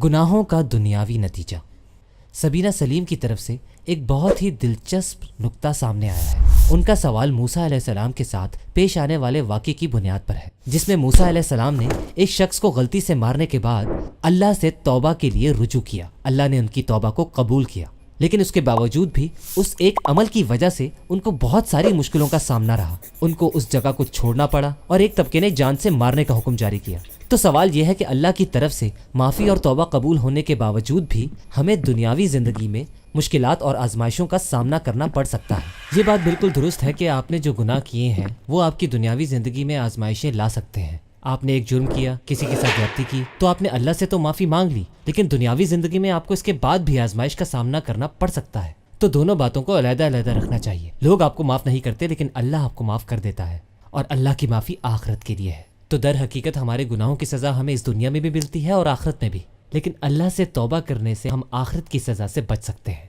گناہوں کا دنیاوی نتیجہ۔ سبینہ سلیم کی طرف سے ایک بہت ہی دلچسپ نکتہ سامنے آیا ہے۔ ان کا سوال موسیٰ علیہ السلام کے ساتھ پیش آنے والے واقعے کی بنیاد پر ہے، جس میں موسیٰ علیہ السلام نے ایک شخص کو غلطی سے مارنے کے بعد اللہ سے توبہ کے لیے رجوع کیا۔ اللہ نے ان کی توبہ کو قبول کیا، لیکن اس کے باوجود بھی اس ایک عمل کی وجہ سے ان کو بہت ساری مشکلوں کا سامنا رہا۔ ان کو اس جگہ کو چھوڑنا پڑا اور ایک طبقے نے جان سے مارنے کا حکم جاری کیا۔ تو سوال یہ ہے کہ اللہ کی طرف سے معافی اور توبہ قبول ہونے کے باوجود بھی ہمیں دنیاوی زندگی میں مشکلات اور آزمائشوں کا سامنا کرنا پڑ سکتا ہے۔ یہ بات بالکل درست ہے کہ آپ نے جو گناہ کیے ہیں وہ آپ کی دنیاوی زندگی میں آزمائشیں لا سکتے ہیں۔ آپ نے ایک جرم کیا، کسی کے ساتھ زیادتی کی، تو آپ نے اللہ سے تو معافی مانگ لی، لیکن دنیاوی زندگی میں آپ کو اس کے بعد بھی آزمائش کا سامنا کرنا پڑ سکتا ہے۔ تو دونوں باتوں کو علیحدہ علیحدہ رکھنا چاہیے۔ لوگ آپ کو معاف نہیں کرتے، لیکن اللہ آپ کو معاف کر دیتا ہے، اور اللہ کی معافی آخرت کے لیے ہے۔ تو در حقیقت ہمارے گناہوں کی سزا ہمیں اس دنیا میں بھی ملتی ہے اور آخرت میں بھی، لیکن اللہ سے توبہ کرنے سے ہم آخرت کی سزا سے بچ سکتے ہیں۔